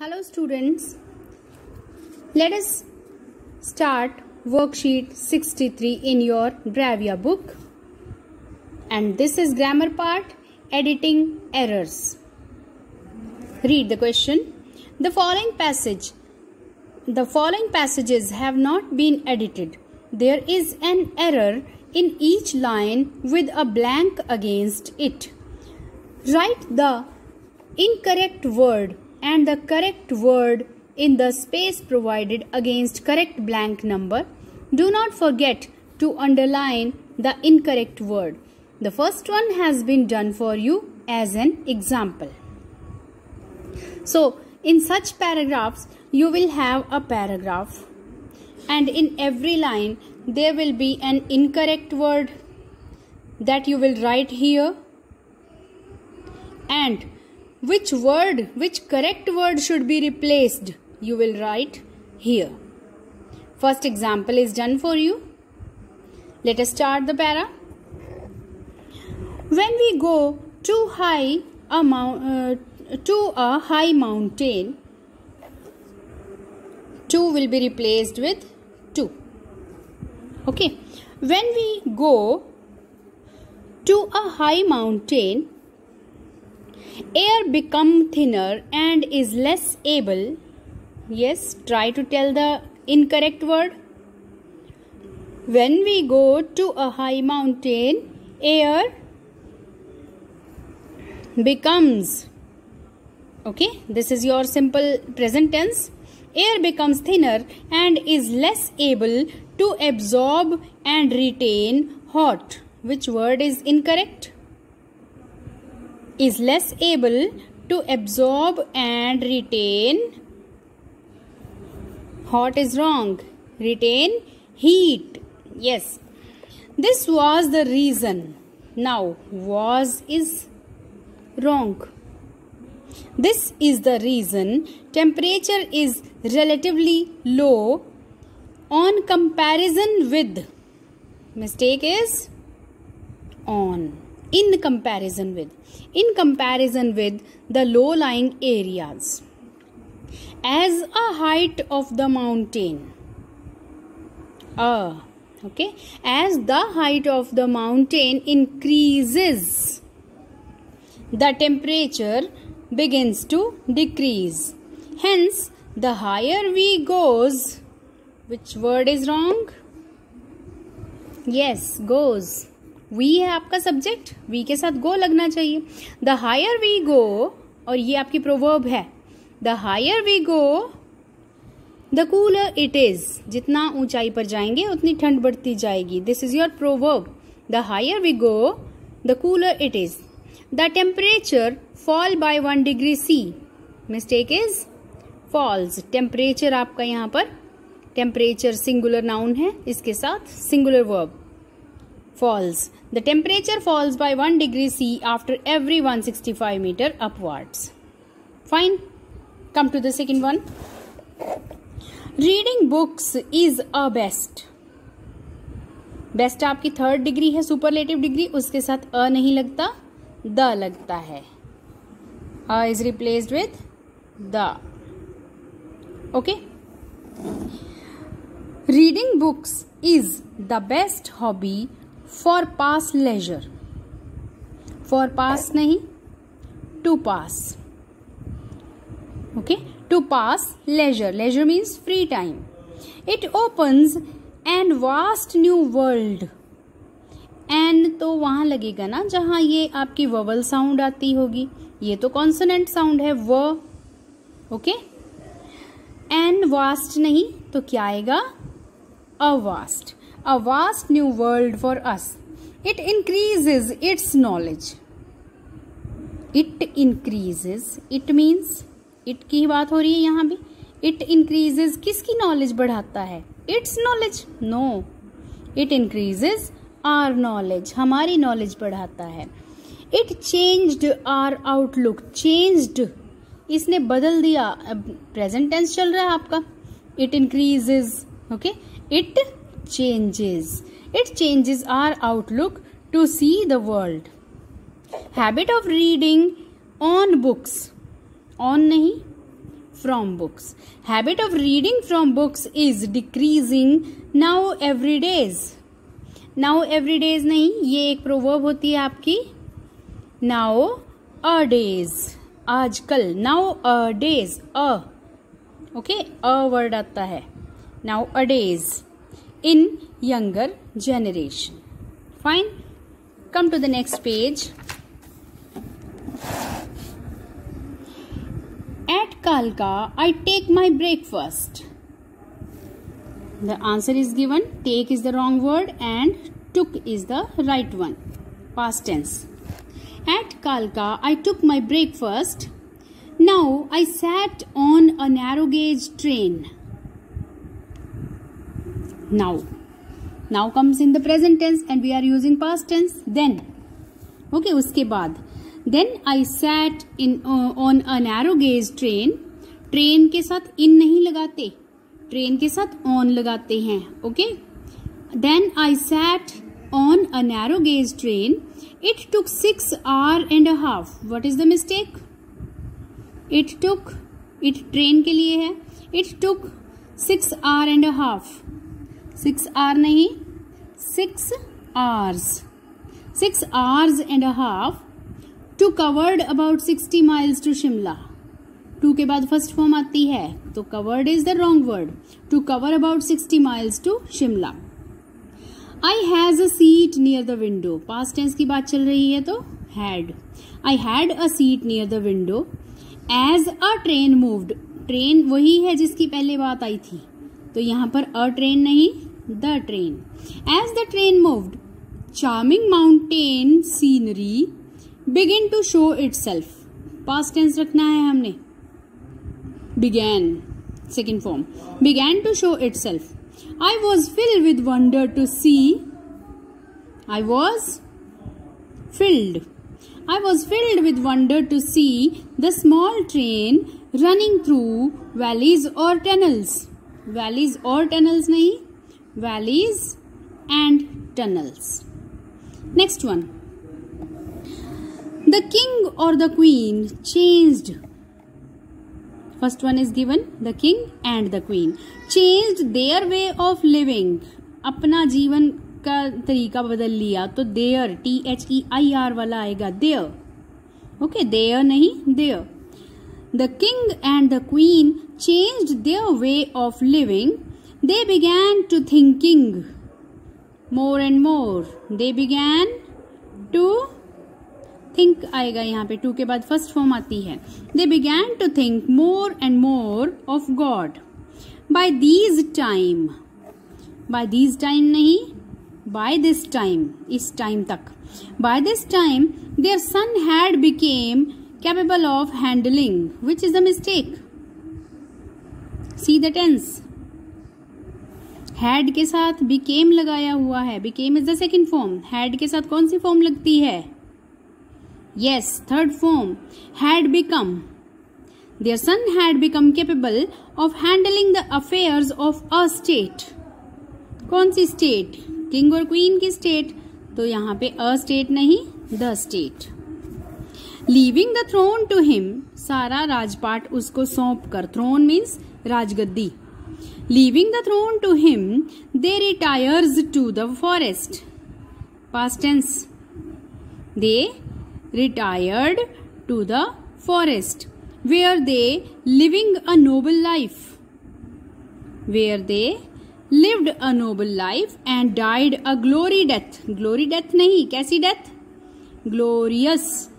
Hello students, let us start worksheet 63 in your Bravia book, and this is grammar part, editing errors. Read the question. The following passages have not been edited. There is an error in each line with a blank against it. Write the incorrect word and the correct word in the space provided against correct blank number. Do not forget to underline the incorrect word. The first one has been done for you as an example. So, in such paragraphs, you will have a paragraph, and in every line there will be an incorrect word that you will write here, and which correct word should be replaced, you will write here. First example is done for you. Let us start the para. When we go to a high mountain, 2 will be replaced with 2. Okay. When we go to a high mountain, air become thinner and is less able. Yes, try to tell the incorrect word. When we go to a high mountain, air becomes. Okay, this is your simple present tense. Air becomes thinner and is less able to absorb and retain hot. Which word is incorrect? Is less able to absorb and retain. Hot is wrong. Retain heat. Yes. This was the reason. Now, was is wrong. This is the reason temperature is relatively low on comparison with. Mistake is on. In comparison with the low-lying areas. As a height of the mountain. Okay. As the height of the mountain increases, the temperature begins to decrease. Hence, the higher we goes. Which word is wrong? Yes, goes. We है आपका subject, we के साथ गो लगना चाहिए. The higher we गो, और ये आपकी proverb है. The higher we go the cooler it is. जितना ऊंचाई पर जाएंगे उतनी ठंड बढ़ती जाएगी. This is your proverb. The higher we go the cooler it is. The temperature fall by 1 degree C. Mistake is falls. Temperature आपका यहाँ पर टेम्परेचर सिंगुलर नाउन है, इसके साथ singular verb falls. The temperature falls by 1 degree C after every 165 meter upwards. Fine. Come to the second one. Reading books is a best. Best आपकी third degree है, superlative degree, उसके साथ अ नहीं लगता, the लगता है. अ is replaced with the. Okay. Reading books is the best hobby for pass leisure. For pass नहीं, to pass. Okay, to pass leisure. Leisure means free time. It opens an vast new world. And तो वहां लगेगा ना जहां ये आपकी ववल sound आती होगी. ये तो कॉन्सोनेंट साउंड है व. ओके, एन वास्ट नहीं तो क्या आएगा? A vast. A vast new world for us. It increases its knowledge. It increases. It means it की बात हो रही है यहाँ भी. It increases किसकी knowledge बढ़ाता है? Its knowledge. No. It increases our knowledge. हमारी knowledge बढ़ाता है. It changed our outlook. Changed. इसने बदल दिया. Present tense चल रहा है आपका. It increases. Okay. It changes our outlook to see the world. Habit of reading on books. On नहीं, from books. Habit of reading from books is decreasing nowadays. Nowadays नहीं, ये एक प्रोवर्ब होती है आपकी. Nowadays, आजकल. Nowadays, ओके, वर्ड आता है. Nowadays, in younger generation. Fine. Come to the next page. At Kalka, I take my breakfast. The answer is given. Take is the wrong word and took is the right one. Past tense. At Kalka, I took my breakfast. Now I sat on a narrow gauge train. Now comes in the present tense and we are using past tense. Then, okay, उसके बाद then I sat on a narrow gauge train. Train के साथ in नहीं लगाते, train के साथ on लगाते हैं. Okay, then I sat on a narrow gauge train. It took 6 hours and a half. What is the mistake? It train के लिए है. It took 6 hours and a half. 6 hours नहीं, 6 hours. 6 hours and a half to covered about 60 miles to Shimla. To के बाद first form आती है, तो covered is the wrong word. To cover about 60 miles to Shimla. I has a seat near the window. Past tense की बात चल रही है तो had. I had a seat near the window as a train moved. Train वही है जिसकी पहले बात आई थी, तो यहाँ पर a train नहीं, the train. As the train moved, charming mountain scenery began to show itself. Past tense रखना है हमने. Began, second form. Began to show itself. I was filled with wonder to see. I was filled with wonder to see the small train running through valleys or tunnels. Valleys or tunnels नहीं, valleys and tunnels. Next one. The king or the queen changed. First one is given. The king and the queen changed their way of living. अपना जीवन का तरीका बदल लिया, तो their, THEIR वाला आएगा, their. Okay, their नहीं, their. The king and the queen changed their way of living. They began to thinking more and more. They began to think आएगा यहाँ पे. to के बाद फर्स्ट फॉर्म आती है. They began to think more and more of God. By this time नहीं, by this time, इस time तक. By this time, their son had became capable of handling. Which is the mistake? See the tense. Had के साथ became लगाया हुआ है. Became is the second form. Had के साथ कौन सी form लगती है? Yes, third form. Had become. Their son had become capable of handling the affairs of a state. कौन सी state? King और queen की state. तो यहाँ पे a state नहीं, the state. Leaving the throne to him, सारा राजपाट उसको सौंप कर. Throne means राजगद्दी. Leaving the throne to him, they retires to the forest. Past tense. They retired to the forest, where they living a noble life. Where they lived a noble life and died a glory death. Glory death नहीं, कैसी death? Glorious.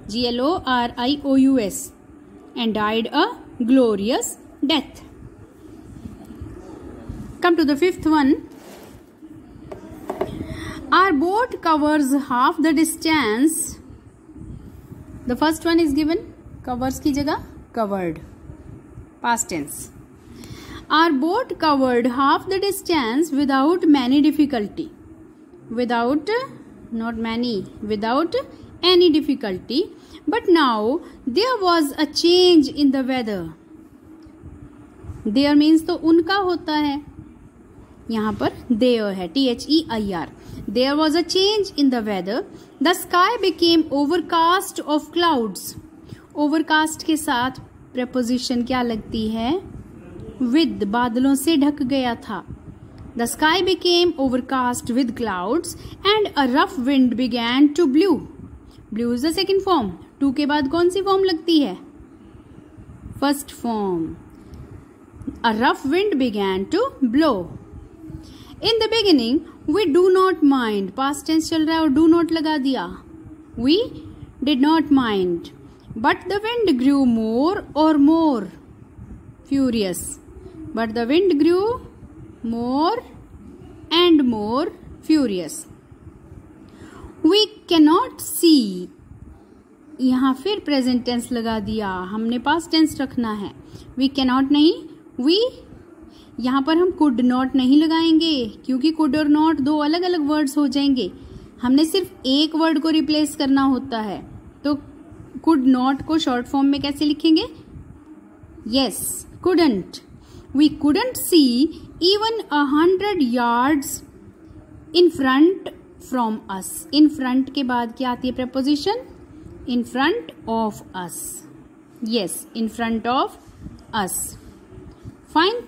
GLORIOUS. And died a glorious death. Come to the fifth one. Our boat covers half the distance. The first one is given. Covers की जगह covered. Past tense. Our boat covered half the distance without many difficulty. Without, not many, without any difficulty. But now there was a change in the weather. There means तो उनका होता है, यहाँ पर there है, THEIR. There was a change in the weather. The sky became overcast of clouds. Overcast के साथ preposition क्या लगती है? विद, बादलों से ढक गया था। The sky became overcast with clouds and a rough wind began to blew. Blew is the second form. To के बाद कौन सी फॉर्म लगती है? First form. A rough wind began to blow. In the beginning we do not mind, past tense चल रहा है और डू नॉट लगा दिया। We did not mind but the wind grew more और more furious. But the wind grew more and more furious. We cannot see, यहां फिर present tense लगा दिया, हमने पास्ट टेंस रखना है। वी कैनॉट नहीं, वी, यहां पर हम कुड नॉट नहीं लगाएंगे क्योंकि कुड और नॉट दो अलग अलग वर्ड्स हो जाएंगे। हमने सिर्फ एक वर्ड को रिप्लेस करना होता है। तो कुड नॉट को शॉर्ट फॉर्म में कैसे लिखेंगे? Yes, couldn't. We couldn't see even 100 yards in front from us. In front के बाद क्या आती है preposition? In front of us. Yes, in front of us. Fine.